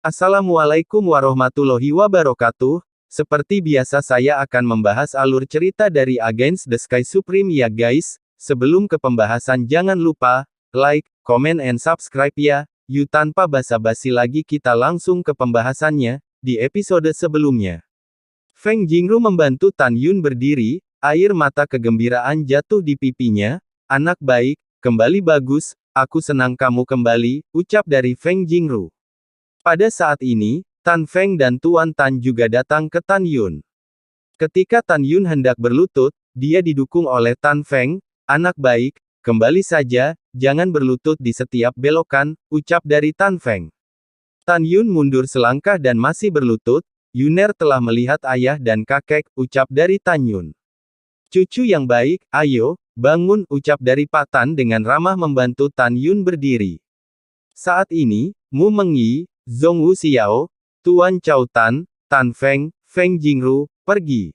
Assalamualaikum warahmatullahi wabarakatuh. Seperti biasa saya akan membahas alur cerita dari Against the Sky Supreme ya guys. Sebelum ke pembahasan jangan lupa, like, comment and subscribe ya. Yuk tanpa basa-basi lagi kita langsung ke pembahasannya, di episode sebelumnya. Feng Jingru membantu Tan Yun berdiri, air mata kegembiraan jatuh di pipinya. Anak baik, kembali bagus, aku senang kamu kembali, ucap dari Feng Jingru. Pada saat ini, Tan Feng dan Tuan Tan juga datang ke Tan Yun. Ketika Tan Yun hendak berlutut, dia didukung oleh Tan Feng, anak baik, kembali saja, jangan berlutut di setiap belokan, ucap dari Tan Feng. Tan Yun mundur selangkah dan masih berlutut, Yuner telah melihat ayah dan kakek, ucap dari Tan Yun. Cucu yang baik, ayo, bangun, ucap dari Pak Tan dengan ramah membantu Tan Yun berdiri. Saat ini, Mu Mengyi, Zhong Wu Xiao, Tuan Chao Tan, Tan Feng, Feng Jingru, pergi.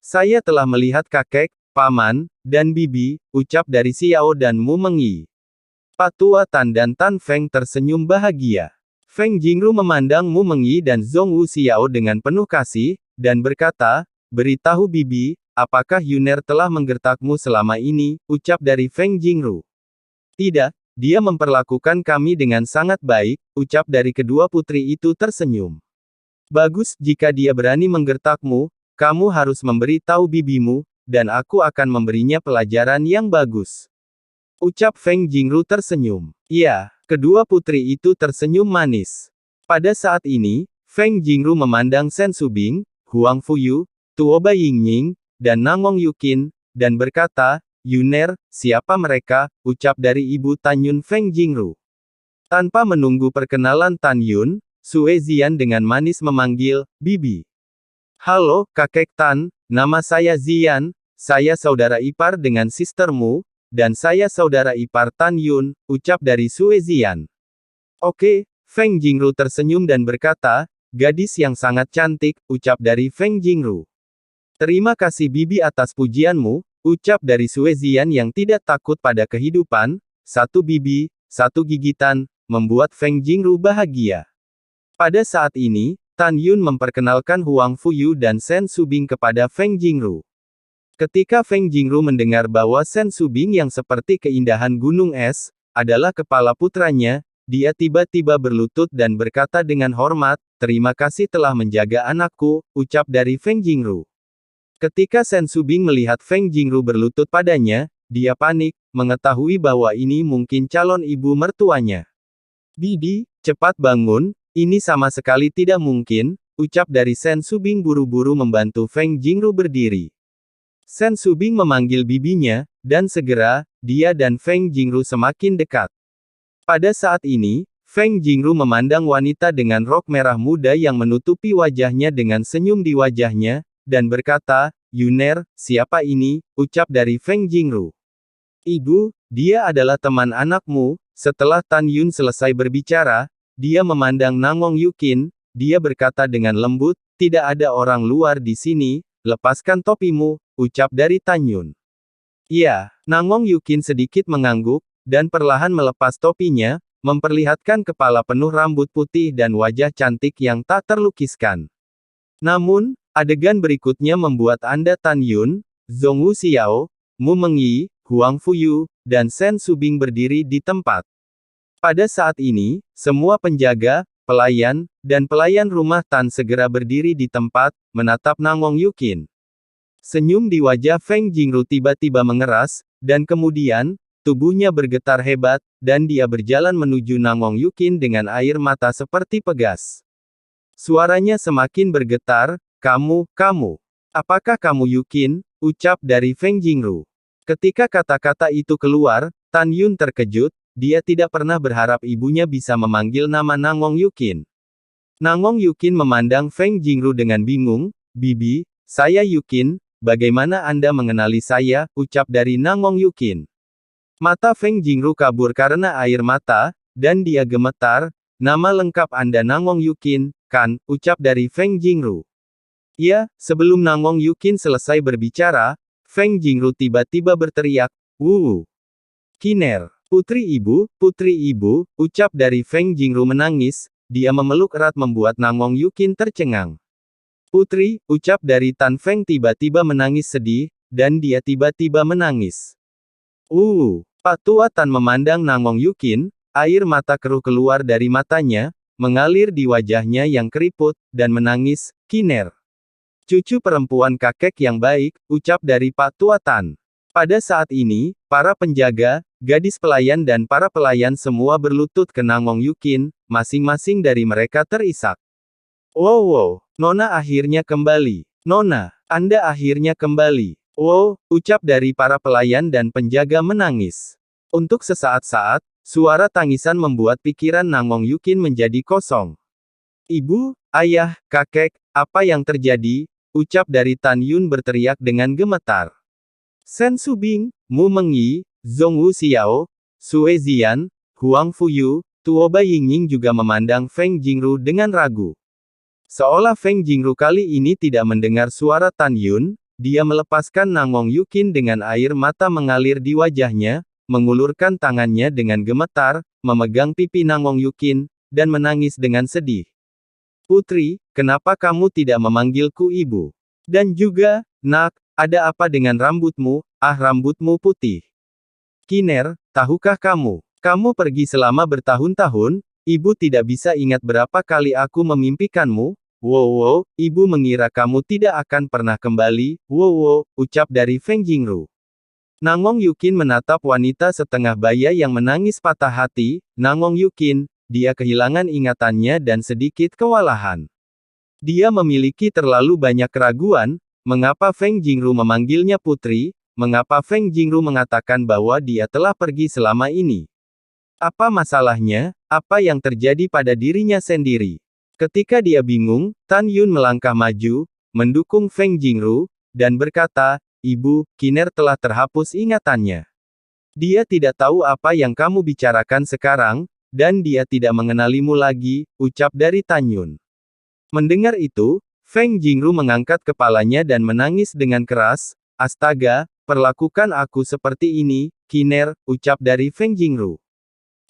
Saya telah melihat kakek, paman, dan bibi, ucap dari Xiao dan Mu Mengyi. Pak Tua Tan dan Tan Feng tersenyum bahagia. Feng Jingru memandang Mu Mengyi dan Zhong Wu Xiao dengan penuh kasih, dan berkata, beritahu bibi, apakah Yuner telah menggertakmu selama ini, ucap dari Feng Jingru. Tidak. Dia memperlakukan kami dengan sangat baik, ucap dari kedua putri itu tersenyum. Bagus, jika dia berani menggertakmu, kamu harus memberi tahu bibimu, dan aku akan memberinya pelajaran yang bagus. Ucap Feng Jingru tersenyum. Iya, kedua putri itu tersenyum manis. Pada saat ini, Feng Jingru memandang Sen Subing, Huang Fuyu, Tuoba Yingning, dan Nangong Yukin, dan berkata, Yuner, siapa mereka, ucap dari ibu Tan Yun Feng Jingru. Tanpa menunggu perkenalan Tan Yun, Sue Zian dengan manis memanggil, Bibi. Halo, kakek Tan, nama saya Zian, saya saudara ipar dengan sistermu, dan saya saudara ipar Tan Yun, ucap dari Sue Zian. Oke, Feng Jingru tersenyum dan berkata, gadis yang sangat cantik, ucap dari Feng Jingru. Terima kasih Bibi atas pujianmu, ucap dari Sue Zian yang tidak takut pada kehidupan, satu bibi, satu gigitan, membuat Feng Jingru bahagia. Pada saat ini, Tan Yun memperkenalkan Huang Fuyu dan Sen Subing kepada Feng Jingru. Ketika Feng Jingru mendengar bahwa Sen Subing yang seperti keindahan gunung es, adalah kepala putranya, dia tiba-tiba berlutut dan berkata dengan hormat, terima kasih telah menjaga anakku, ucap dari Feng Jingru. Ketika Sen Subing melihat Feng Jingru berlutut padanya, dia panik, mengetahui bahwa ini mungkin calon ibu mertuanya. Bibi, cepat bangun, ini sama sekali tidak mungkin, ucap dari Sen Subing buru-buru membantu Feng Jingru berdiri. Sen Subing memanggil bibinya, dan segera, dia dan Feng Jingru semakin dekat. Pada saat ini, Feng Jingru memandang wanita dengan rok merah muda yang menutupi wajahnya dengan senyum di wajahnya, dan berkata, Yuner, siapa ini, ucap dari Feng Jingru. Ibu, dia adalah teman anakmu. Setelah Tan Yun selesai berbicara, dia memandang Nangong Yukin, dia berkata dengan lembut, tidak ada orang luar di sini, lepaskan topimu, ucap dari Tan Yun. Iya, Nangong Yukin sedikit mengangguk, dan perlahan melepas topinya, memperlihatkan kepala penuh rambut putih dan wajah cantik yang tak terlukiskan. Namun, adegan berikutnya membuat Anda Tan Yun, Zhong Wu Xiao, Mu Mengyi, Huang Fuyu, dan Sen Subing berdiri di tempat. Pada saat ini, semua penjaga, pelayan, dan pelayan rumah Tan segera berdiri di tempat, menatap Nangong Yukin. Senyum di wajah Feng Jingru tiba-tiba mengeras, dan kemudian, tubuhnya bergetar hebat, dan dia berjalan menuju Nangong Yukin dengan air mata seperti pegas. Suaranya semakin bergetar, kamu, apakah kamu Yukin, ucap dari Feng Jingru. Ketika kata-kata itu keluar, Tan Yun terkejut, dia tidak pernah berharap ibunya bisa memanggil nama Nangong Yukin. Nangong Yukin memandang Feng Jingru dengan bingung, Bibi, saya Yukin, bagaimana Anda mengenali saya, ucap dari Nangong Yukin. Mata Feng Jingru kabur karena air mata, dan dia gemetar, nama lengkap Anda Nangong Yukin, kan, ucap dari Feng Jingru. Ya, sebelum Nangong Yukin selesai berbicara, Feng Jingru tiba-tiba berteriak, Wuwu. Kiner, putri ibu, ucap dari Feng Jingru menangis, dia memeluk erat membuat Nangong Yukin tercengang. Putri, ucap dari Tan Feng tiba-tiba menangis sedih, dan dia tiba-tiba menangis. Pak Tua Tan memandang Nangong Yukin, air mata keruh keluar dari matanya, mengalir di wajahnya yang keriput, dan menangis, Kiner. Cucu perempuan kakek yang baik, ucap dari Pak Tua Tan. Pada saat ini, para penjaga, gadis pelayan dan para pelayan semua berlutut ke Nangong Yukin, masing-masing dari mereka terisak. Wow, Nona akhirnya kembali. Nona, Anda akhirnya kembali. Wow, ucap dari para pelayan dan penjaga menangis. Untuk sesaat-saat, suara tangisan membuat pikiran Nangong Yukin menjadi kosong. Ibu, ayah, kakek, apa yang terjadi? Ucap dari Tan Yun berteriak dengan gemetar. Sen Subing, Mu Mengyi, Zhong Wu Xiao, Sue Zian, Huang Fuyu, Tuoba Yingying juga memandang Feng Jingru dengan ragu. Seolah Feng Jingru kali ini tidak mendengar suara Tan Yun, dia melepaskan Nangong Yukin dengan air mata mengalir di wajahnya, mengulurkan tangannya dengan gemetar, memegang pipi Nangong Yukin, dan menangis dengan sedih. Putri, kenapa kamu tidak memanggilku ibu? Dan juga, nak, ada apa dengan rambutmu? Rambutmu putih. Kiner, tahukah kamu? Kamu pergi selama bertahun-tahun, ibu tidak bisa ingat berapa kali aku memimpikanmu. Wow, ibu mengira kamu tidak akan pernah kembali. Wow, ucap dari Feng Jingru. Nangong Yukin menatap wanita setengah baya yang menangis patah hati. Nangong Yukin, dia kehilangan ingatannya dan sedikit kewalahan. Dia memiliki terlalu banyak keraguan. Mengapa Feng Jingru memanggilnya putri? Mengapa Feng Jingru mengatakan bahwa dia telah pergi selama ini? Apa masalahnya? Apa yang terjadi pada dirinya sendiri? Ketika dia bingung, Tan Yun melangkah maju, mendukung Feng Jingru, dan berkata, Ibu, Kiner telah terhapus ingatannya. Dia tidak tahu apa yang kamu bicarakan sekarang, dan dia tidak mengenalimu lagi, ucap dari Tan Yun. Mendengar itu, Feng Jingru mengangkat kepalanya dan menangis dengan keras. Astaga, perlakukan aku seperti ini, Kiner, ucap dari Feng Jingru.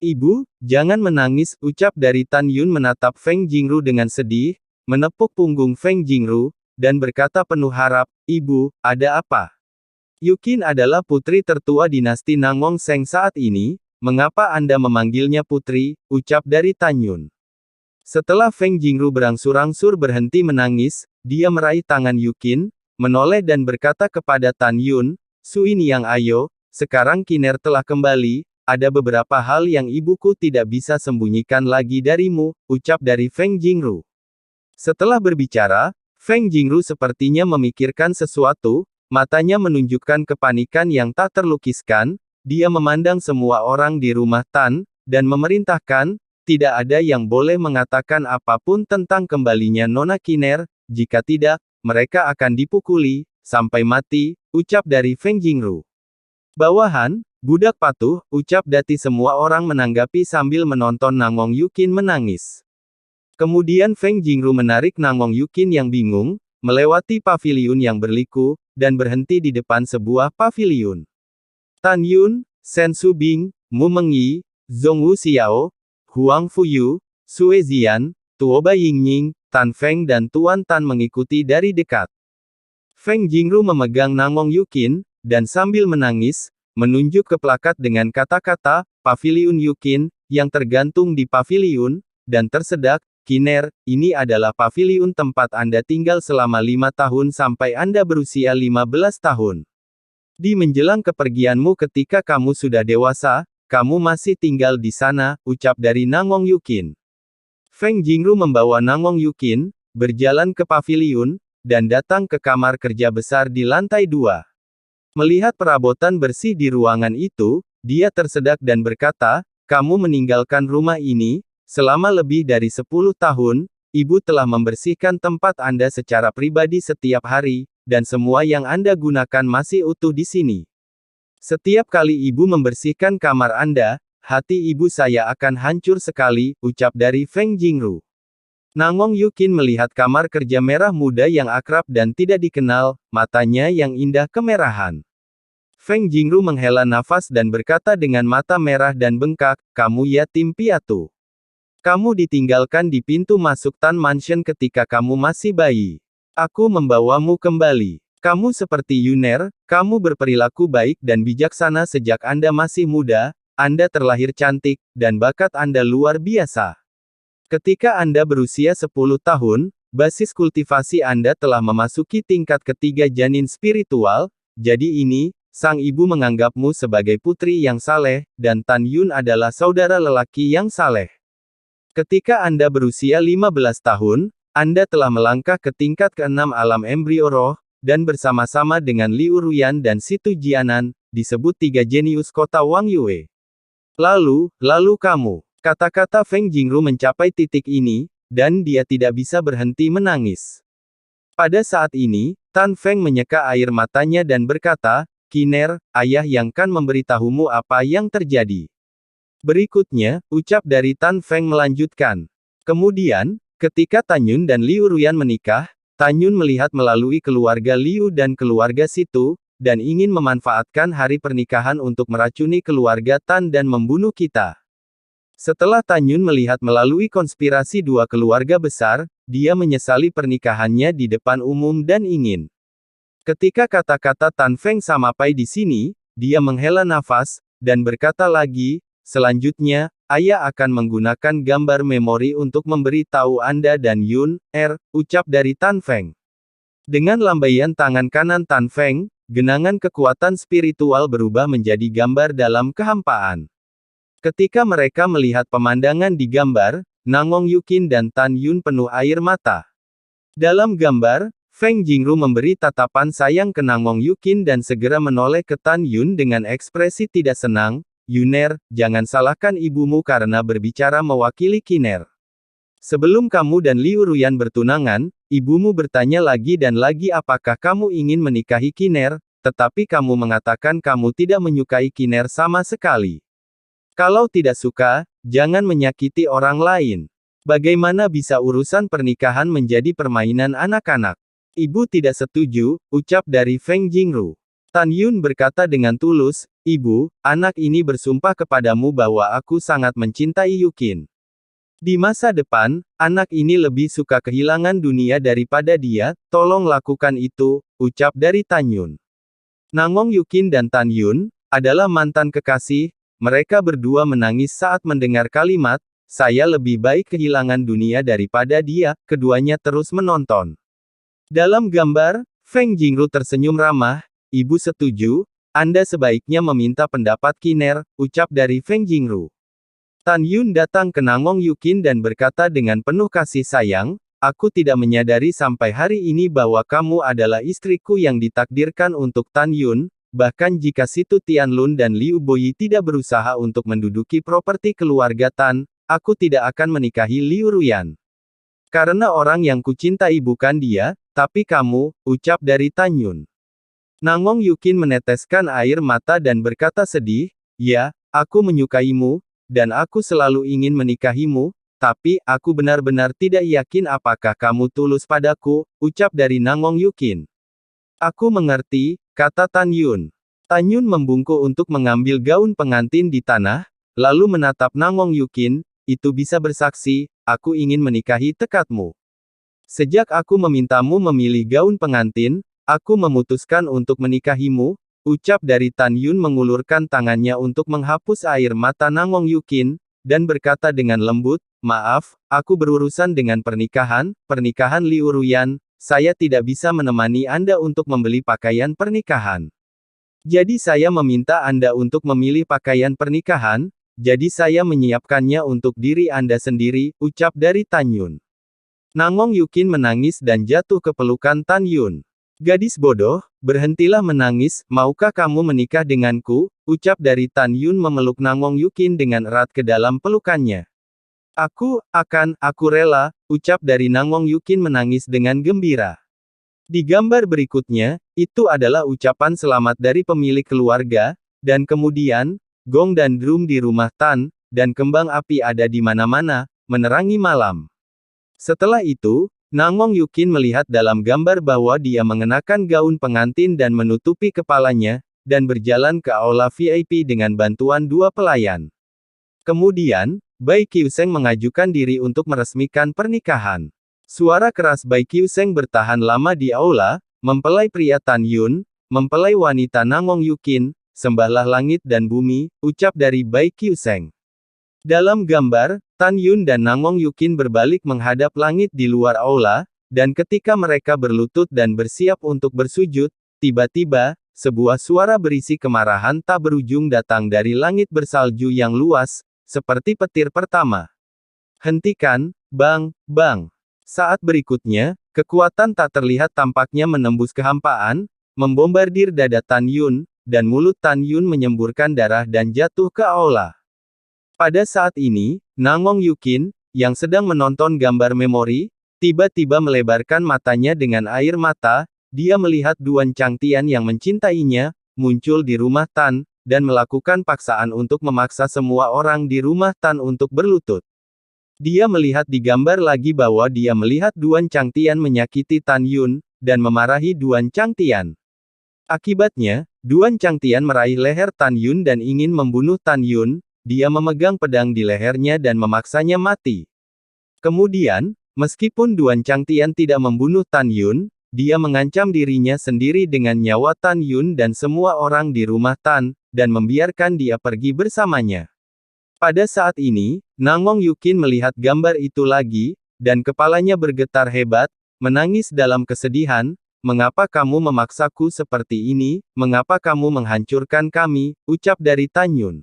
Ibu, jangan menangis, ucap dari Tan Yun menatap Feng Jingru dengan sedih, menepuk punggung Feng Jingru, dan berkata penuh harap, Ibu, ada apa? Yukin adalah putri tertua dinasti Nangong Seng saat ini, mengapa Anda memanggilnya putri, ucap dari Tan Yun. Setelah Feng Jingru berangsur-angsur berhenti menangis, dia meraih tangan Yukin, menoleh dan berkata kepada Tan Yun, Suin yang ayo, sekarang Kiner telah kembali, ada beberapa hal yang ibuku tidak bisa sembunyikan lagi darimu, ucap dari Feng Jingru. Setelah berbicara, Feng Jingru sepertinya memikirkan sesuatu, matanya menunjukkan kepanikan yang tak terlukiskan, dia memandang semua orang di rumah Tan, dan memerintahkan, tidak ada yang boleh mengatakan apapun tentang kembalinya Nona Kiner, jika tidak, mereka akan dipukuli, sampai mati, ucap dari Feng Jingru. Bawahan, budak patuh, ucap Dati semua orang menanggapi sambil menonton Nangong Yukin menangis. Kemudian Feng Jingru menarik Nangong Yukin yang bingung, melewati paviliun yang berliku, dan berhenti di depan sebuah paviliun. Tan Yun, Sen Subing, Mu Mengyi, Zhong Wu Xiao, Huang Fuyu, Sue Zian, Tuoba Yingying, Tan Feng dan Tuan Tan mengikuti dari dekat. Feng Jingru memegang Nangong Yukin, dan sambil menangis, menunjuk ke plakat dengan kata-kata, Paviliun Yukin, yang tergantung di paviliun, dan tersedak, Kiner, ini adalah paviliun tempat Anda tinggal selama 5 tahun sampai Anda berusia 15 tahun. Di menjelang kepergianmu ketika kamu sudah dewasa, kamu masih tinggal di sana, ucap dari Nangong Yukin. Feng Jingru membawa Nangong Yukin, berjalan ke paviliun, dan datang ke kamar kerja besar di lantai 2. Melihat perabotan bersih di ruangan itu, dia tersedak dan berkata, kamu meninggalkan rumah ini, selama lebih dari 10 tahun, ibu telah membersihkan tempat Anda secara pribadi setiap hari, dan semua yang Anda gunakan masih utuh di sini. Setiap kali ibu membersihkan kamar Anda, hati ibu saya akan hancur sekali, ucap dari Feng Jingru. Nangong Yukin melihat kamar kerja merah muda yang akrab dan tidak dikenal, matanya yang indah kemerahan. Feng Jingru menghela nafas dan berkata dengan mata merah dan bengkak, kamu yatim piatu. Kamu ditinggalkan di pintu masuk Tan Mansion ketika kamu masih bayi. Aku membawamu kembali. Kamu seperti Yuner, kamu berperilaku baik dan bijaksana sejak Anda masih muda, Anda terlahir cantik, dan bakat Anda luar biasa. Ketika Anda berusia 10 tahun, basis kultivasi Anda telah memasuki tingkat ketiga janin spiritual, jadi ini, sang ibu menganggapmu sebagai putri yang saleh, dan Tan Yun adalah saudara lelaki yang saleh. Ketika Anda berusia 15 tahun, Anda telah melangkah ke tingkat ke-6 alam embrio roh, dan bersama-sama dengan Liu Ruyan dan Situ Jianan, disebut tiga jenius kota Wang Yue. Lalu kamu. Kata-kata Feng Jingru mencapai titik ini, dan dia tidak bisa berhenti menangis. Pada saat ini, Tan Feng menyeka air matanya dan berkata, "Kiner, ayah yang kan memberitahumu apa yang terjadi." Berikutnya, ucap dari Tan Feng melanjutkan. Kemudian, ketika Tan Yun dan Liu Ruyan menikah, Tan Yun melihat melalui keluarga Liu dan keluarga Situ, dan ingin memanfaatkan hari pernikahan untuk meracuni keluarga Tan dan membunuh kita. Setelah Tan Yun melihat melalui konspirasi dua keluarga besar, dia menyesali pernikahannya di depan umum dan ingin. Ketika kata-kata Tan Feng sampai di sini, dia menghela nafas, dan berkata lagi, "Selanjutnya, ayah akan menggunakan gambar memori untuk memberi tahu Anda dan Yun, ucap dari Tan Feng. Dengan lambaian tangan kanan Tan Feng, genangan kekuatan spiritual berubah menjadi gambar dalam kehampaan. Ketika mereka melihat pemandangan di gambar, Nangong Yukin dan Tan Yun penuh air mata. Dalam gambar, Feng Jingru memberi tatapan sayang ke Nangong Yukin dan segera menoleh ke Tan Yun dengan ekspresi tidak senang, "Yuner, jangan salahkan ibumu karena berbicara mewakili Kiner. Sebelum kamu dan Liu Ruyan bertunangan, ibumu bertanya lagi dan lagi apakah kamu ingin menikahi Kiner, tetapi kamu mengatakan kamu tidak menyukai Kiner sama sekali. Kalau tidak suka, jangan menyakiti orang lain. Bagaimana bisa urusan pernikahan menjadi permainan anak-anak?" "Ibu tidak setuju," ucap dari Feng Jingru. Tan Yun berkata dengan tulus, "Ibu, anak ini bersumpah kepadamu bahwa aku sangat mencintai Yukin. Di masa depan, anak ini lebih suka kehilangan dunia daripada dia, tolong lakukan itu," ucap dari Tan Yun. Nangong Yukin dan Tan Yun adalah mantan kekasih, mereka berdua menangis saat mendengar kalimat, "Saya lebih baik kehilangan dunia daripada dia," keduanya terus menonton. Dalam gambar, Feng Jingru tersenyum ramah, "Ibu setuju, Anda sebaiknya meminta pendapat Kiner," ucap dari Feng Jingru. Tan Yun datang ke Nangong Yukin dan berkata dengan penuh kasih sayang, "Aku tidak menyadari sampai hari ini bahwa kamu adalah istriku yang ditakdirkan untuk Tan Yun, bahkan jika Situ Tianlun dan Liu Boyi tidak berusaha untuk menduduki properti keluarga Tan, aku tidak akan menikahi Liu Ruyan. Karena orang yang kucintai bukan dia, tapi kamu," ucap dari Tan Yun. Nangong Yukin meneteskan air mata dan berkata sedih, "Ya, aku menyukaimu, dan aku selalu ingin menikahimu, tapi, aku benar-benar tidak yakin apakah kamu tulus padaku," ucap dari Nangong Yukin. "Aku mengerti," kata Tan Yun. Tan Yun membungkuk untuk mengambil gaun pengantin di tanah, lalu menatap Nangong Yukin, "Itu bisa bersaksi, aku ingin menikahi tekadmu. Sejak aku memintamu memilih gaun pengantin, aku memutuskan untuk menikahimu," ucap dari Tan Yun mengulurkan tangannya untuk menghapus air mata Nangong Yukin, dan berkata dengan lembut, "Maaf, aku berurusan dengan pernikahan Liu Ruyan, saya tidak bisa menemani Anda untuk membeli pakaian pernikahan. Jadi saya meminta Anda untuk memilih pakaian pernikahan, jadi saya menyiapkannya untuk diri Anda sendiri," ucap dari Tan Yun. Nangong Yukin menangis dan jatuh ke pelukan Tan Yun. "Gadis bodoh, berhentilah menangis, maukah kamu menikah denganku?" ucap dari Tan Yun memeluk Nangong Yukin dengan erat ke dalam pelukannya. Aku rela," ucap dari Nangong Yukin menangis dengan gembira. Di gambar berikutnya, itu adalah ucapan selamat dari pemilik keluarga, dan kemudian, gong dan drum di rumah Tan, dan kembang api ada di mana-mana, menerangi malam. Setelah itu, Nangong Yukin melihat dalam gambar bahwa dia mengenakan gaun pengantin dan menutupi kepalanya, dan berjalan ke aula VIP dengan bantuan dua pelayan. Kemudian, Bai Qiuseng mengajukan diri untuk meresmikan pernikahan. Suara keras Bai Qiuseng bertahan lama di aula, mempelai pria Tan Yun, mempelai wanita Nangong Yukin, sembahlah langit dan bumi, ucap dari Bai Qiuseng. Dalam gambar, Tan Yun dan Nangong Yukin berbalik menghadap langit di luar aula, dan ketika mereka berlutut dan bersiap untuk bersujud, tiba-tiba, sebuah suara berisi kemarahan tak berujung datang dari langit bersalju yang luas, seperti petir pertama. Hentikan, bang, bang. Saat berikutnya, kekuatan tak terlihat tampaknya menembus kehampaan, membombardir dada Tan Yun, dan mulut Tan Yun menyemburkan darah dan jatuh ke aula. Pada saat ini, Nangong Yukin, yang sedang menonton gambar memori, tiba-tiba melebarkan matanya dengan air mata, dia melihat Duan Changtian yang mencintainya, muncul di rumah Tan, dan melakukan paksaan untuk memaksa semua orang di rumah Tan untuk berlutut. Dia melihat di gambar lagi bahwa dia melihat Duan Changtian menyakiti Tan Yun, dan memarahi Duan Changtian. Akibatnya, Duan Changtian meraih leher Tan Yun dan ingin membunuh Tan Yun. Dia memegang pedang di lehernya dan memaksanya mati. Kemudian, meskipun Duan Changtian tidak membunuh Tan Yun, dia mengancam dirinya sendiri dengan nyawa Tan Yun dan semua orang di rumah Tan, dan membiarkan dia pergi bersamanya. Pada saat ini, Nangong Yukin melihat gambar itu lagi, dan kepalanya bergetar hebat, menangis dalam kesedihan. Mengapa kamu memaksaku seperti ini? Mengapa kamu menghancurkan kami? Ucap dari Tan Yun.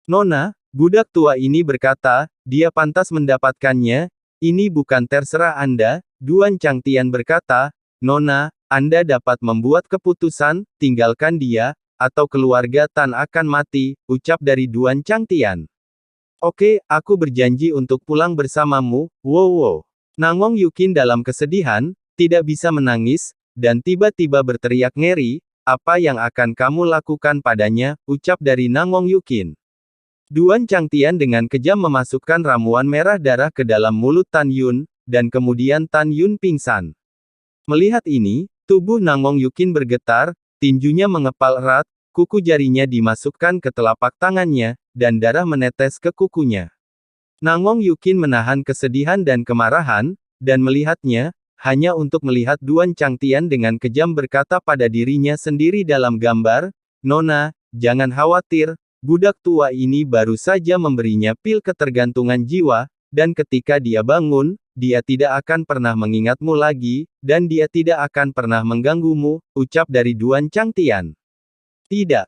Nona, budak tua ini berkata, dia pantas mendapatkannya, ini bukan terserah Anda, Duan Changtian berkata, Nona, Anda dapat membuat keputusan, tinggalkan dia, atau keluarga Tan akan mati, ucap dari Duan Changtian. Oke, aku berjanji untuk pulang bersamamu, wow. Nangong Yukin dalam kesedihan, tidak bisa menangis, dan tiba-tiba berteriak ngeri, apa yang akan kamu lakukan padanya, ucap dari Nangong Yukin. Duan Changtian dengan kejam memasukkan ramuan merah darah ke dalam mulut Tan Yun, dan kemudian Tan Yun pingsan. Melihat ini, tubuh Nangong Yukin bergetar, tinjunya mengepal erat, kuku jarinya dimasukkan ke telapak tangannya, dan darah menetes ke kukunya. Nangong Yukin menahan kesedihan dan kemarahan, dan melihatnya, hanya untuk melihat Duan Changtian dengan kejam berkata pada dirinya sendiri dalam gambar, Nona, jangan khawatir, budak tua ini baru saja memberinya pil ketergantungan jiwa, dan ketika dia bangun, dia tidak akan pernah mengingatmu lagi, dan dia tidak akan pernah mengganggumu, ucap dari Duan Changtian. Tidak,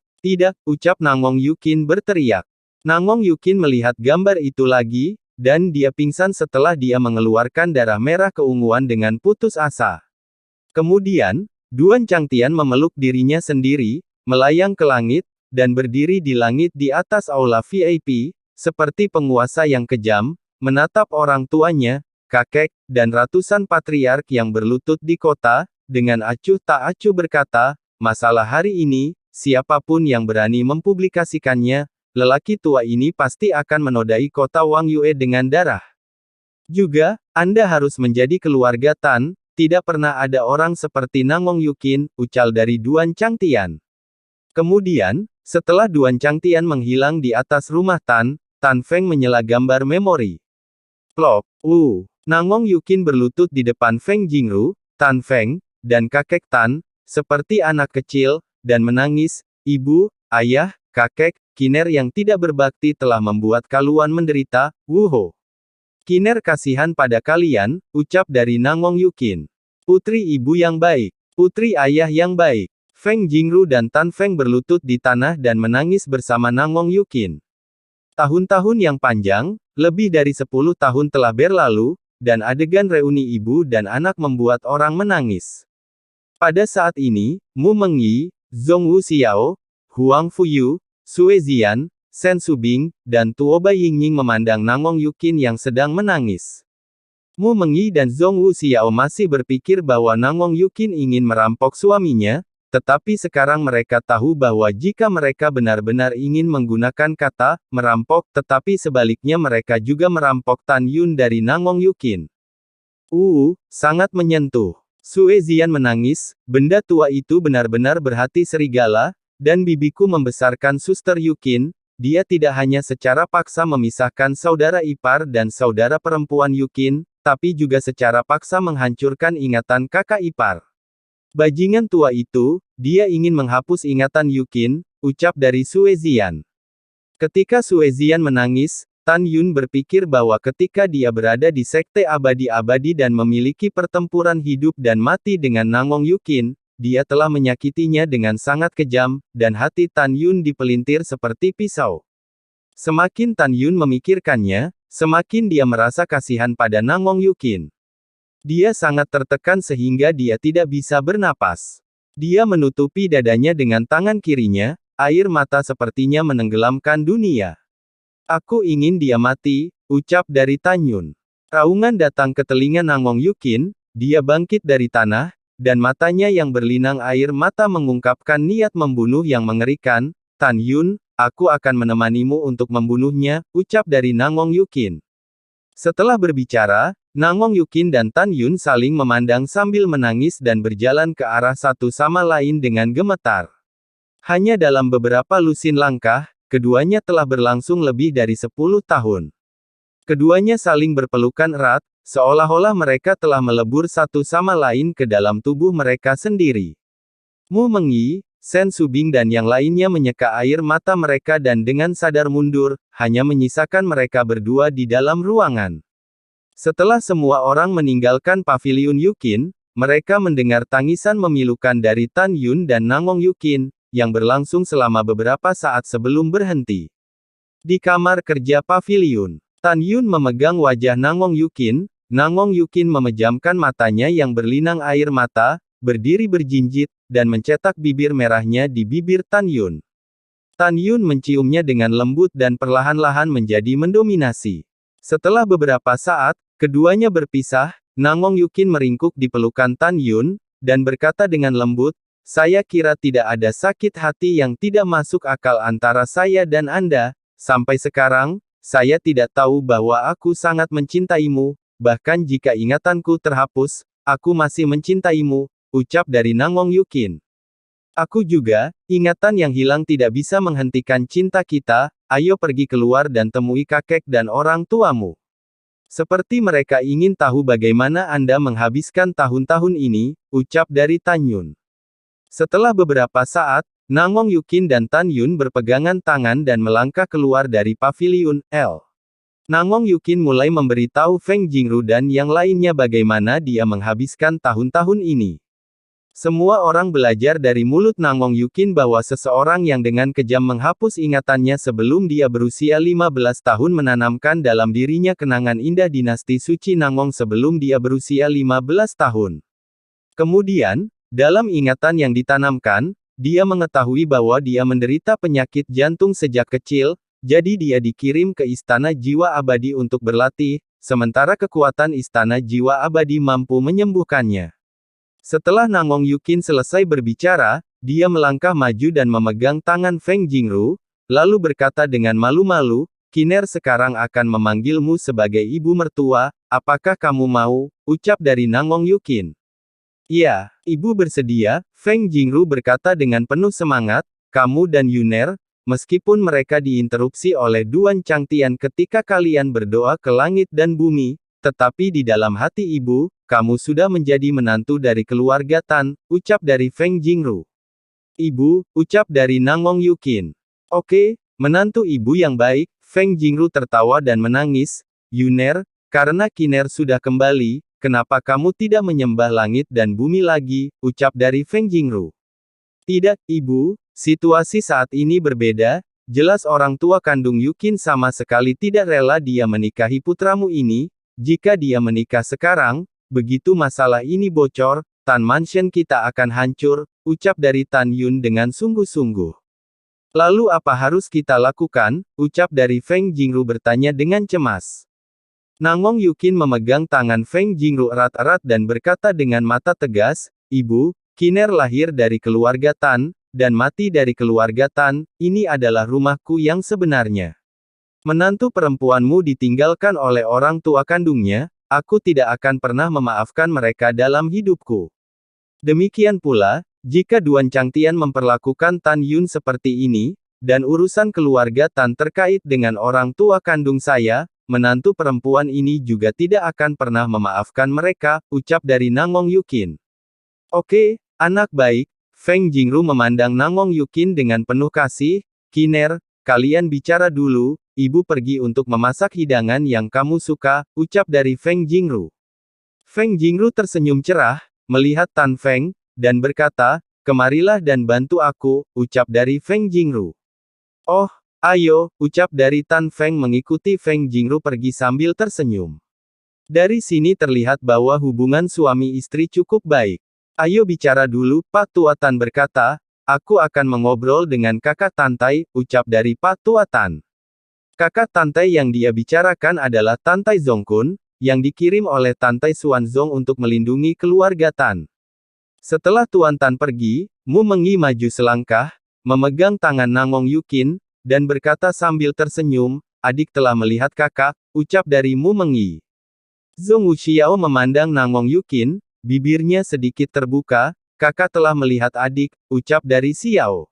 ucap Nangong Yukin berteriak. Nangong Yukin melihat gambar itu lagi, dan dia pingsan setelah dia mengeluarkan darah merah keunguan dengan putus asa. Kemudian, Duan Changtian memeluk dirinya sendiri, melayang ke langit, dan berdiri di langit di atas aula VIP, seperti penguasa yang kejam, menatap orang tuanya, kakek, dan ratusan patriark yang berlutut di kota, dengan acuh tak acuh berkata, masalah hari ini, siapapun yang berani mempublikasikannya, lelaki tua ini pasti akan menodai kota Wang Yue dengan darah. Juga, Anda harus menjadi keluarga Tan, tidak pernah ada orang seperti Nangong Yukin, ucal dari Duan Changtian. Kemudian, setelah Duan Changtian menghilang di atas rumah Tan, Tan Feng menyela gambar memori. Plok, Nangong Yukin berlutut di depan Feng Jingru, Tan Feng, dan kakek Tan, seperti anak kecil, dan menangis, ibu, ayah, kakek, Kiner yang tidak berbakti telah membuat kalian menderita, wuho. Kiner kasihan pada kalian, ucap dari Nangong Yukin. Putri ibu yang baik, putri ayah yang baik. Feng Jingru dan Tan Feng berlutut di tanah dan menangis bersama Nangong Yukin. Tahun-tahun yang panjang, lebih dari 10 tahun telah berlalu, dan adegan reuni ibu dan anak membuat orang menangis. Pada saat ini, Mu Mengyi, Zhong Wuxiao, Huang Fuyu, Sue Zian, Shen Subing, dan Tuoba Yingning memandang Nangong Yukin yang sedang menangis. Mu Mengyi dan Zhong Wuxiao masih berpikir bahwa Nangong Yukin ingin merampok suaminya, tetapi sekarang mereka tahu bahwa jika mereka benar-benar ingin menggunakan kata merampok, tetapi sebaliknya mereka juga merampok Tan Yun dari Nangong Yukin. Sangat menyentuh. Sue Zian menangis, benda tua itu benar-benar berhati serigala, dan bibiku membesarkan Suster Yukin, dia tidak hanya secara paksa memisahkan saudara ipar dan saudara perempuan Yukin, tapi juga secara paksa menghancurkan ingatan kakak ipar. Bajingan tua itu, dia ingin menghapus ingatan Yukin, ucap dari Sue Zian. Ketika Sue Zian menangis, Tan Yun berpikir bahwa ketika dia berada di Sekte Abadi-Abadi dan memiliki pertempuran hidup dan mati dengan Nangong Yukin, dia telah menyakitinya dengan sangat kejam, dan hati Tan Yun dipelintir seperti pisau. Semakin Tan Yun memikirkannya, semakin dia merasa kasihan pada Nangong Yukin. Dia sangat tertekan sehingga dia tidak bisa bernapas. Dia menutupi dadanya dengan tangan kirinya, air mata sepertinya menenggelamkan dunia. Aku ingin dia mati, ucap dari Tan Yun. Raungan datang ke telinga Nangong Yukin, dia bangkit dari tanah, dan matanya yang berlinang air mata mengungkapkan niat membunuh yang mengerikan. Tan Yun, aku akan menemanimu untuk membunuhnya, ucap dari Nangong Yukin. Setelah berbicara, Nangong Yukin dan Tan Yun saling memandang sambil menangis dan berjalan ke arah satu sama lain dengan gemetar. Hanya dalam beberapa lusin langkah, keduanya telah berlangsung lebih dari 10 tahun. Keduanya saling berpelukan erat, seolah-olah mereka telah melebur satu sama lain ke dalam tubuh mereka sendiri. Mu Mengyi, Sen Subing dan yang lainnya menyeka air mata mereka dan dengan sadar mundur, hanya menyisakan mereka berdua di dalam ruangan. Setelah semua orang meninggalkan paviliun Yukin, mereka mendengar tangisan memilukan dari Tan Yun dan Nangong Yukin, yang berlangsung selama beberapa saat sebelum berhenti. Di kamar kerja paviliun, Tan Yun memegang wajah Nangong Yukin memejamkan matanya yang berlinang air mata, berdiri berjinjit, dan mencetak bibir merahnya di bibir Tan Yun. Tan Yun menciumnya dengan lembut dan perlahan-lahan menjadi mendominasi. Setelah beberapa saat, keduanya berpisah, Nangong Yukin meringkuk di pelukan Tan Yun, dan berkata dengan lembut, saya kira tidak ada sakit hati yang tidak masuk akal antara saya dan Anda, sampai sekarang, saya tidak tahu bahwa aku sangat mencintaimu, bahkan jika ingatanku terhapus, aku masih mencintaimu, ucap dari Nangong Yukin. Aku juga, ingatan yang hilang tidak bisa menghentikan cinta kita, ayo pergi keluar dan temui kakek dan orang tuamu. Seperti mereka ingin tahu bagaimana Anda menghabiskan tahun-tahun ini, ucap dari Tan Yun. Setelah beberapa saat, Nangong Yukin dan Tan Yun berpegangan tangan dan melangkah keluar dari paviliun L. Nangong Yukin mulai memberitahu Feng Jingru dan yang lainnya bagaimana dia menghabiskan tahun-tahun ini. Semua orang belajar dari mulut Nangong Yukin bahwa seseorang yang dengan kejam menghapus ingatannya sebelum dia berusia 15 tahun menanamkan dalam dirinya kenangan indah dinasti suci Nangong sebelum dia berusia 15 tahun. Kemudian, dalam ingatan yang ditanamkan, dia mengetahui bahwa dia menderita penyakit jantung sejak kecil, jadi dia dikirim ke Istana Jiwa Abadi untuk berlatih, sementara kekuatan Istana Jiwa Abadi mampu menyembuhkannya. Setelah Nangong Yukin selesai berbicara, dia melangkah maju dan memegang tangan Feng Jingru, lalu berkata dengan malu-malu, Kiner sekarang akan memanggilmu sebagai ibu mertua, apakah kamu mau, ucap dari Nangong Yukin. Iya, ibu bersedia, Feng Jingru berkata dengan penuh semangat, kamu dan Yuner, meskipun mereka diinterupsi oleh Duan Changtian ketika kalian berdoa ke langit dan bumi, tetapi di dalam hati ibu, kamu sudah menjadi menantu dari keluarga Tan, ucap dari Feng Jingru. Ibu, ucap dari Nangong Yukin. Oke, menantu ibu yang baik, Feng Jingru tertawa dan menangis, Yuner, karena Kiner sudah kembali, kenapa kamu tidak menyembah langit dan bumi lagi, ucap dari Feng Jingru. Tidak, ibu, situasi saat ini berbeda, jelas orang tua kandung Yukin sama sekali tidak rela dia menikahi putramu ini, jika dia menikah sekarang, begitu masalah ini bocor, Tan Mansion kita akan hancur, ucap dari Tan Yun dengan sungguh-sungguh. Lalu apa harus kita lakukan, ucap dari Feng Jingru bertanya dengan cemas. Nangong Yukin memegang tangan Feng Jingru erat-erat dan berkata dengan mata tegas, Ibu, Kiner lahir dari keluarga Tan, dan mati dari keluarga Tan, ini adalah rumahku yang sebenarnya. Menantu perempuanmu ditinggalkan oleh orang tua kandungnya, aku tidak akan pernah memaafkan mereka dalam hidupku. Demikian pula, jika Duan Changtian memperlakukan Tan Yun seperti ini, dan urusan keluarga Tan terkait dengan orang tua kandung saya, menantu perempuan ini juga tidak akan pernah memaafkan mereka, ucap dari Nangong Yukin. Oke, anak baik, Feng Jingru memandang Nangong Yukin dengan penuh kasih. Kiner, kalian bicara dulu, ibu pergi untuk memasak hidangan yang kamu suka, ucap dari Feng Jingru. Feng Jingru tersenyum cerah, melihat Tan Feng, dan berkata, kemarilah dan bantu aku, ucap dari Feng Jingru. Oh, ayo, ucap dari Tan Feng mengikuti Feng Jingru pergi sambil tersenyum. Dari sini terlihat bahwa hubungan suami istri cukup baik. Ayo bicara dulu, Pak Tua Tan berkata, aku akan mengobrol dengan kakak Tantai, ucap dari Pak Tua Tan. Kakak Tantai yang dia bicarakan adalah Tantai Zongkun, yang dikirim oleh Tantai Xuanzong untuk melindungi keluarga Tan. Setelah Tuan Tan pergi, Mu Mengyi maju selangkah, memegang tangan Nangong Yukin, dan berkata sambil tersenyum, adik telah melihat kakak, ucap dari Mu Mengyi. Zhong Wuxiao memandang Nangong Yukin, bibirnya sedikit terbuka, kakak telah melihat adik, ucap dari Xiao.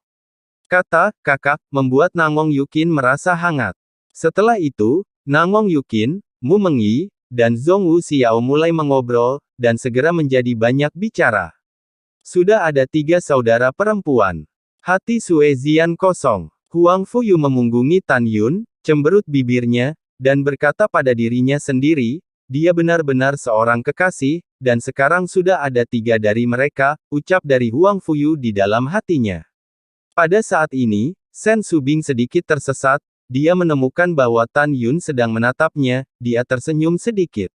Kata, kakak, membuat Nangong Yukin merasa hangat. Setelah itu, Nangong Yukin, Mu Mengyi, dan Zhong Wuxiao mulai mengobrol, dan segera menjadi banyak bicara. Sudah ada 3 saudara perempuan. Hati Sue Zian kosong. Huang Fuyu memunggungi Tan Yun, cemberut bibirnya, dan berkata pada dirinya sendiri, dia benar-benar seorang kekasih, dan sekarang sudah ada 3 dari mereka, ucap dari Huang Fuyu di dalam hatinya. Pada saat ini, Sen Subing sedikit tersesat, dia menemukan bahwa Tan Yun sedang menatapnya, dia tersenyum sedikit.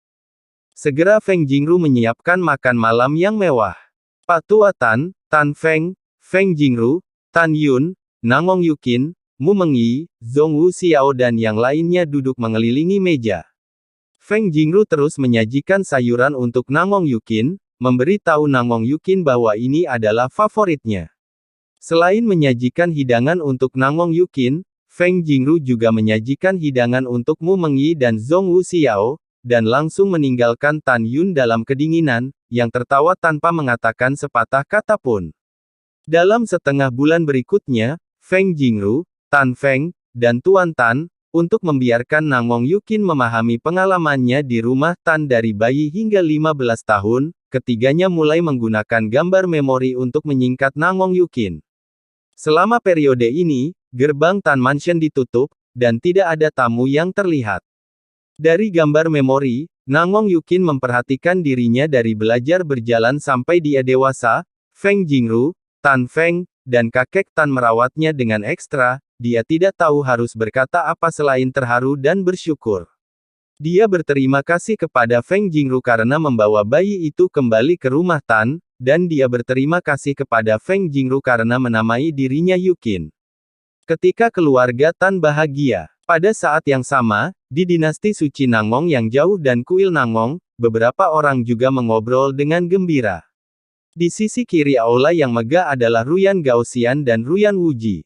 Segera Feng Jingru menyiapkan makan malam yang mewah. Pak Tua Tan, Tan Feng, Feng Jingru, Tan Yun, Nangong Yukin, Mu Mengyi, Zhong Wuxiao dan yang lainnya duduk mengelilingi meja. Feng Jingru terus menyajikan sayuran untuk Nangong Yukin, memberi tahu Nangong Yukin bahwa ini adalah favoritnya. Selain menyajikan hidangan untuk Nangong Yukin, Feng Jingru juga menyajikan hidangan untuk Mu Mengyi dan Zhong Wuxiao, dan langsung meninggalkan Tan Yun dalam kedinginan, yang tertawa tanpa mengatakan sepatah kata pun. Dalam setengah bulan berikutnya, Feng Jingru, Tan Feng, dan Tuan Tan, untuk membiarkan Nangong Yukin memahami pengalamannya di rumah Tan dari bayi hingga 15 tahun, ketiganya mulai menggunakan gambar memori untuk menyingkat Nangong Yukin. Selama periode ini, gerbang Tan Mansion ditutup, dan tidak ada tamu yang terlihat. Dari gambar memori, Nangong Yukin memperhatikan dirinya dari belajar berjalan sampai dia dewasa. Feng Jingru, Tan Feng, dan kakek Tan merawatnya dengan ekstra, dia tidak tahu harus berkata apa selain terharu dan bersyukur. Dia berterima kasih kepada Feng Jingru karena membawa bayi itu kembali ke rumah Tan, dan dia berterima kasih kepada Feng Jingru karena menamai dirinya Yukin. Ketika keluarga Tan bahagia, pada saat yang sama, di dinasti suci Nangong yang jauh dan kuil Nangong, beberapa orang juga mengobrol dengan gembira. Di sisi kiri aula yang megah adalah Ruyan Gaoxian dan Ruyan Wuji.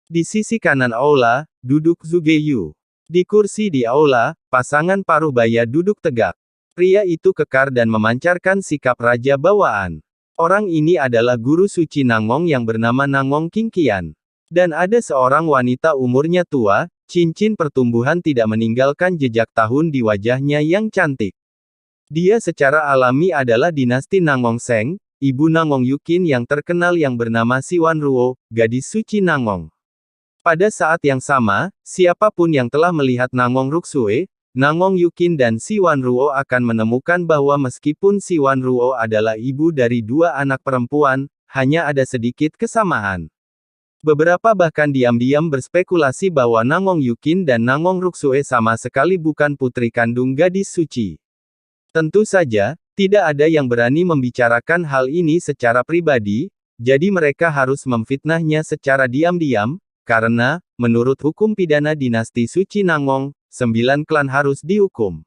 Di sisi kanan aula, duduk Zhuge Yu. Di kursi di aula, pasangan paruh baya duduk tegak. Pria itu kekar dan memancarkan sikap raja bawaan. Orang ini adalah guru suci Nangong yang bernama Nangong Qingqian. Dan ada seorang wanita umurnya tua, cincin pertumbuhan tidak meninggalkan jejak tahun di wajahnya yang cantik. Dia secara alami adalah dinasti Nangong Seng, ibu Nangong Yukin yang terkenal yang bernama Siwan Ruo, gadis suci Nangong. Pada saat yang sama, siapapun yang telah melihat Nangong Ruksue, Nangong Yukin dan Siwan Ruo akan menemukan bahwa meskipun Siwan Ruo adalah ibu dari 2 anak perempuan, hanya ada sedikit kesamaan. Beberapa bahkan diam-diam berspekulasi bahwa Nangong Yukin dan Nangong Ruksue sama sekali bukan putri kandung gadis suci. Tentu saja, tidak ada yang berani membicarakan hal ini secara pribadi, jadi mereka harus memfitnahnya secara diam-diam, karena, menurut hukum pidana dinasti suci Nangong, 9 klan harus dihukum.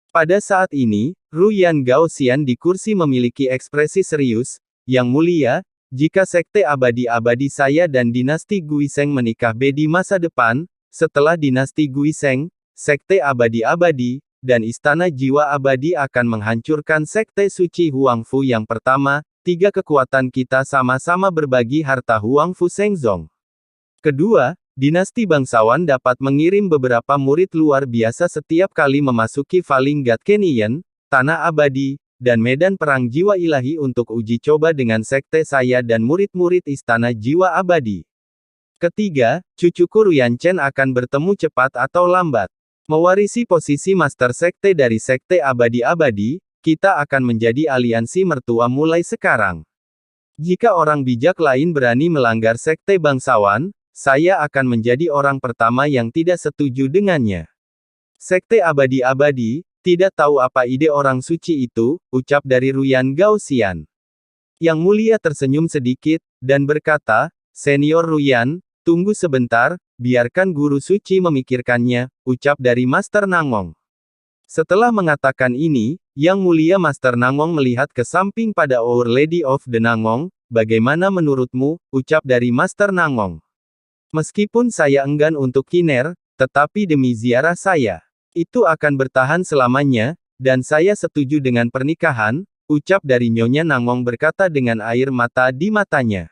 Pada saat ini, Ruyan Gaoxian di kursi memiliki ekspresi serius, yang mulia, jika sekte abadi-abadi saya dan dinasti Guiseng menikah di masa depan, setelah dinasti Guiseng, sekte abadi-abadi, dan istana jiwa abadi akan menghancurkan sekte suci Huangfu yang pertama, 3 kekuatan kita sama-sama berbagi harta Huangfu Shengzong. Kedua, dinasti bangsawan dapat mengirim beberapa murid luar biasa setiap kali memasuki Falling God Canyon, tanah abadi, dan medan perang jiwa ilahi untuk uji coba dengan sekte saya dan murid-murid istana jiwa abadi. Ketiga, cucuku Ruyan Chen akan bertemu cepat atau lambat. Mewarisi posisi master sekte dari sekte abadi-abadi, kita akan menjadi aliansi mertua mulai sekarang. Jika orang bijak lain berani melanggar sekte bangsawan, saya akan menjadi orang pertama yang tidak setuju dengannya. Sekte abadi-abadi, tidak tahu apa ide orang suci itu, ucap dari Ruyan Gaoxian. Yang mulia tersenyum sedikit, dan berkata, Senior Ruyan, tunggu sebentar, biarkan guru suci memikirkannya, ucap dari Master Nangong. Setelah mengatakan ini, Yang Mulia Master Nangong melihat ke samping pada Our Lady of the Nangong, bagaimana menurutmu, ucap dari Master Nangong. Meskipun saya enggan untuk kiner, tetapi demi ziarah saya, itu akan bertahan selamanya, dan saya setuju dengan pernikahan, ucap dari Nyonya Nangong berkata dengan air mata di matanya.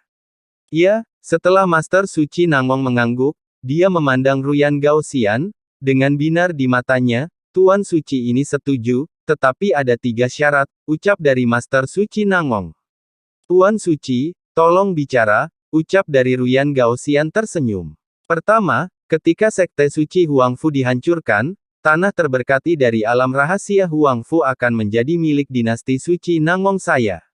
Ya, setelah Master Suci Nangong mengangguk, dia memandang Ruyan Gaoxian, dengan binar di matanya, Tuan Suci ini setuju, tetapi ada 3 syarat, ucap dari Master Suci Nangong. Tuan Suci, tolong bicara, ucap dari Ruyan Gaoxian tersenyum. Pertama, ketika sekte suci Huangfu dihancurkan, tanah terberkati dari alam rahasia Huangfu akan menjadi milik dinasti suci Nangong saya.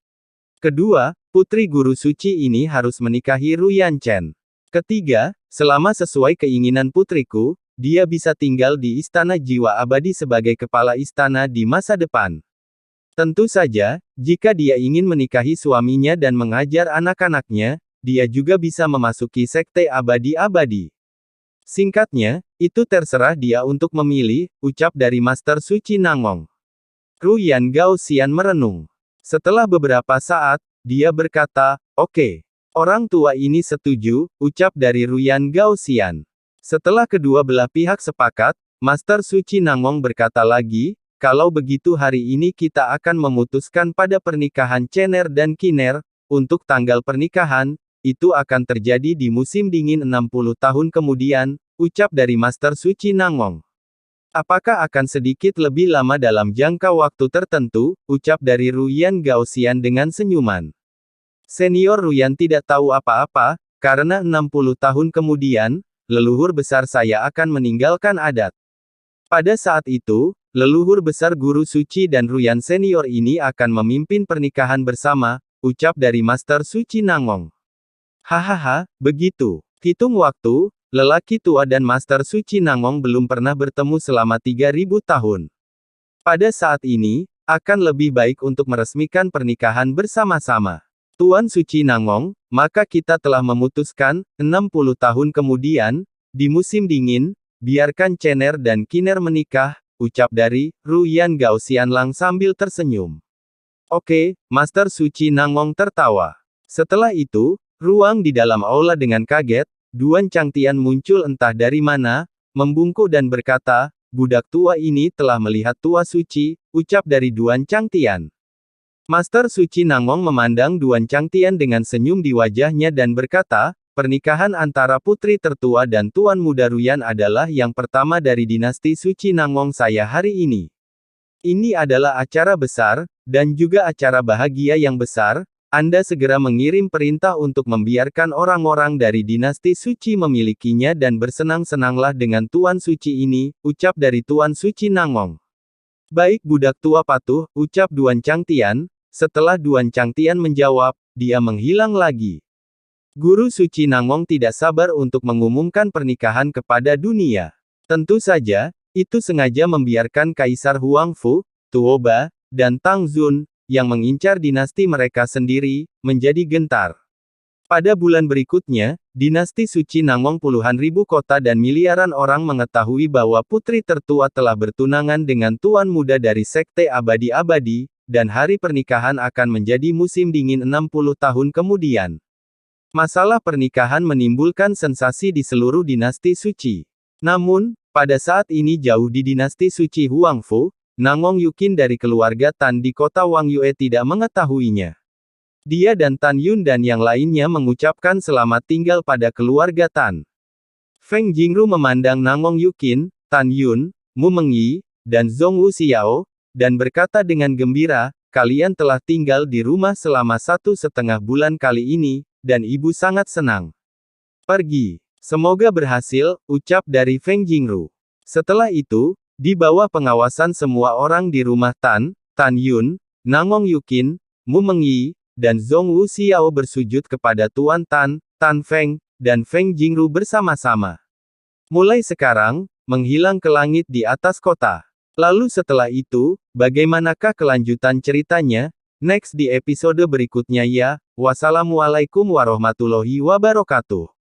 Kedua, putri guru suci ini harus menikahi Ruyan Chen. Ketiga, selama sesuai keinginan putriku, dia bisa tinggal di istana jiwa abadi sebagai kepala istana di masa depan. Tentu saja, jika dia ingin menikahi suaminya dan mengajar anak-anaknya, dia juga bisa memasuki sekte abadi-abadi. Singkatnya, itu terserah dia untuk memilih, ucap dari Master Suci Nangong. Ruyan Gaoxian merenung. Setelah beberapa saat, dia berkata, oke. Orang tua ini setuju, ucap dari Ruyan Gaoxian. Setelah kedua belah pihak sepakat, Master Suci Nangong berkata lagi, kalau begitu hari ini kita akan memutuskan pada pernikahan Cener dan Kiner, untuk tanggal pernikahan, itu akan terjadi di musim dingin 60 tahun kemudian, ucap dari Master Suci Nangong. Apakah akan sedikit lebih lama dalam jangka waktu tertentu, ucap dari Ruyan Gaoxian dengan senyuman. Senior Ruyan tidak tahu apa-apa, karena 60 tahun kemudian, leluhur besar saya akan meninggalkan adat. Pada saat itu, leluhur besar guru suci dan Ruyan senior ini akan memimpin pernikahan bersama, ucap dari Master Suci Nangong. Hahaha, begitu. Hitung waktu, lelaki tua dan Master Suci Nangong belum pernah bertemu selama 3000 tahun. Pada saat ini, akan lebih baik untuk meresmikan pernikahan bersama-sama. Tuan Suci Nangong, maka kita telah memutuskan, 60 tahun kemudian, di musim dingin, biarkan Cener dan Kiner menikah, ucap dari Ruyan Gaoxian lang sambil tersenyum. Oke, Master Suci Nangong tertawa. Setelah itu, ruang di dalam aula dengan kaget, Duan Changtian muncul entah dari mana, membungkuk dan berkata, budak tua ini telah melihat tua suci, ucap dari Duan Changtian. Master Suci Nangong memandang Duan Changtian dengan senyum di wajahnya dan berkata, pernikahan antara putri tertua dan Tuan Muda Ruyan adalah yang pertama dari dinasti Suci Nangong saya hari ini. Ini adalah acara besar, dan juga acara bahagia yang besar. Anda segera mengirim perintah untuk membiarkan orang-orang dari dinasti suci memilikinya dan bersenang-senanglah dengan Tuan Suci ini, ucap dari Tuan Suci Nangong. Baik budak tua patuh, ucap Duan Changtian. Setelah Duan Changtian menjawab, dia menghilang lagi. Guru Suci Nangong tidak sabar untuk mengumumkan pernikahan kepada dunia. Tentu saja, itu sengaja membiarkan Kaisar Huangfu, Tuoba, dan Tang Zun, yang mengincar dinasti mereka sendiri, menjadi gentar. Pada bulan berikutnya, dinasti suci Nangong puluhan ribu kota dan miliaran orang mengetahui bahwa putri tertua telah bertunangan dengan tuan muda dari sekte abadi-abadi, dan hari pernikahan akan menjadi musim dingin 60 tahun kemudian. Masalah pernikahan menimbulkan sensasi di seluruh dinasti suci. Namun, pada saat ini jauh di dinasti suci Huangfu, Nangong Yukin dari keluarga Tan di kota Wangyue tidak mengetahuinya. Dia dan Tan Yun dan yang lainnya mengucapkan selamat tinggal pada keluarga Tan. Feng Jingru memandang Nangong Yukin, Tan Yun, Mu Mengyi, dan Zhong Wuxiao, dan berkata dengan gembira, kalian telah tinggal di rumah selama 1,5 bulan kali ini, dan ibu sangat senang. Pergi. Semoga berhasil, ucap dari Feng Jingru. Setelah itu, di bawah pengawasan semua orang di rumah Tan Yun, Nangong Yukin, Mu Mengyi, dan Zhong Wuxiao bersujud kepada Tuan Tan Feng, dan Feng Jingru bersama-sama. Mulai sekarang, menghilang ke langit di atas kota. Lalu setelah itu, bagaimanakah kelanjutan ceritanya? Next di episode berikutnya ya. Wassalamualaikum warahmatullahi wabarakatuh.